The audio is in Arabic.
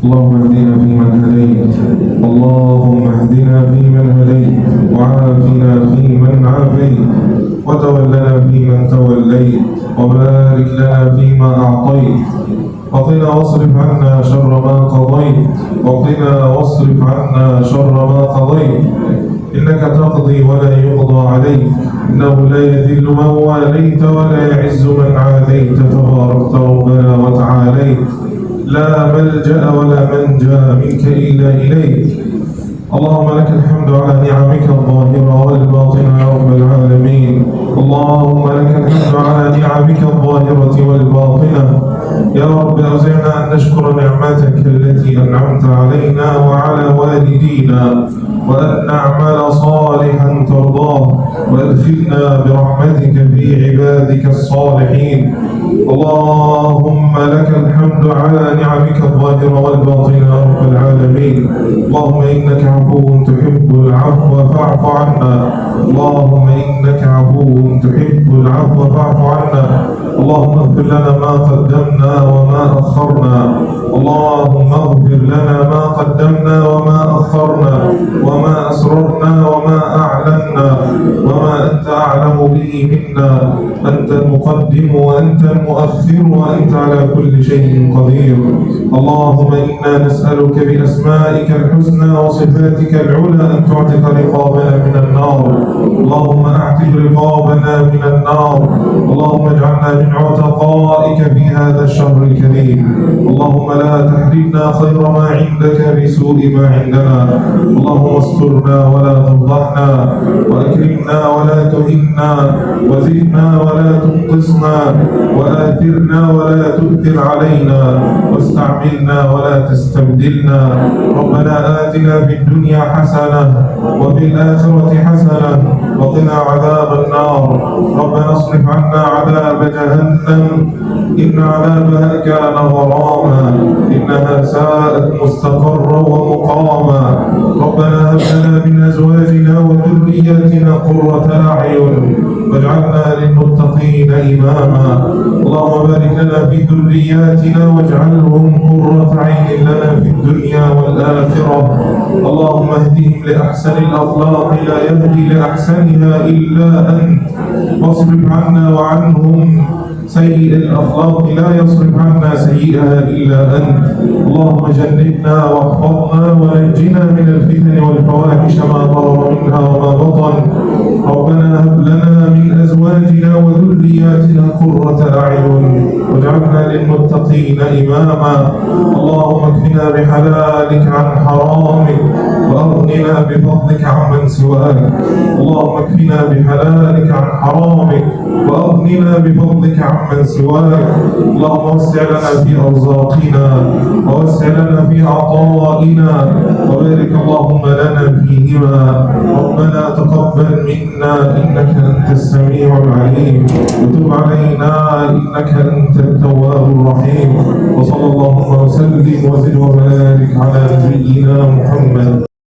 اللهم اهدنا فيمن هديت، اللهم اهدنا فيمن هديت، وعافنا فيمن عافيت، وتولنا فيمن توليت، وبارك لنا فيما أعطيت، وقنا واصرف عنا شر ما قضيت، وقنا واصرف عنا شر ما قضيت، إنك تقضي ولا يقضى عليك، إنه لا يذل من واليت ولا يعز من عاديت، تباركت ربنا وتعاليت، لا ملجأ ولا منجا منك إلا إليك. اللهم لك الحمد على نعمك الظاهرة والباطنة يا رب العالمين. اللهم لك الحمد على نعمك الظاهرة والباطنة يا رب. أوزعنا أن نشكر نعمتك التي أنعمت علينا وعلى والدينا، وأن نعمل صالحا ترضاه، وأدخلنا برحمتك في عبادك الصالحين. اللهم لك الحمد على نعمك الظاهرة والباطنة يا رب العالمين. اللهم إنك عفو تحب العفو فاعف عنا. اللهم إنك عفو تحب العفو فاعف عنا. اللهم اغفر لنا ما قدمنا وما أخرنا. اللهم اغفر لنا ما قدمنا وما أخرنا، وما أسررنا وما أعلنا، وما أنت أعلم به منا. أنت المقدم وأنت المؤخر وأنت على كل شيء قدير. اللهم إنا نسألك بأسمائك الحسنى وصفاتك العلى أن تعتق رقابنا من النار. اللهم أعتق رقابنا من النار. اللهم اجعلنا من عتقائك في هذا الشهر الكريم. اللهم لا تحرمنا خير ما عندك بسوء ما عندنا. اللهم استرنا ولا تفضحنا، وأكرمنا ولا تهنا، وزدنا ولا تنقصنا، وآثرنا ولا تؤثر علينا، واستعملنا ولا تستبدلنا. ربنا آتنا في الدنيا حسنة وفي الآخرة حسنة وقنا عذاب النار. ربنا اصرف عنا عذاب جهنم إن عذابها كان غراما، إنها ساءت مستقرا ومقاما. ربنا هب لنا من أزواجنا وذرياتنا قرة أعين واجعلنا للمتقين إماما. اللهم بارك لنا في ذرياتنا واجعلهم قرة عين لنا في الدنيا والآخرة. اللهم اهدهم لأحسن الأخلاق لا يهدي لأحسنها إلا أنت، واصرف عنا وعنهم سيء الأخلاق لا يصرف عنا سيئها إلا أنت. اللهم جنبنا واحفظنا ونجنا من الفتن والفواحش ما ظهر منها وما بطن. ربنا هب لنا من أزواجنا وذرياتنا قرة أعين واجعلنا للمتقين إماما. اللهم اكفنا بحلالك عن حرامك، وأغننا بفضلك عمن سواك. اللهم اكفنا بحلالك عن حرامك، وأغننا بفضلك عمن سواك. اللهم وسع لنا في أرزاقنا، ووسع لنا في عطائنا، وبارك اللهم لنا فيهما. ربنا تقبل منا إنك أنت السميع العليم، وتب علينا إنك أنت التواب الرحيم. وصلى الله وسلم وزد وبارك على نبينا محمد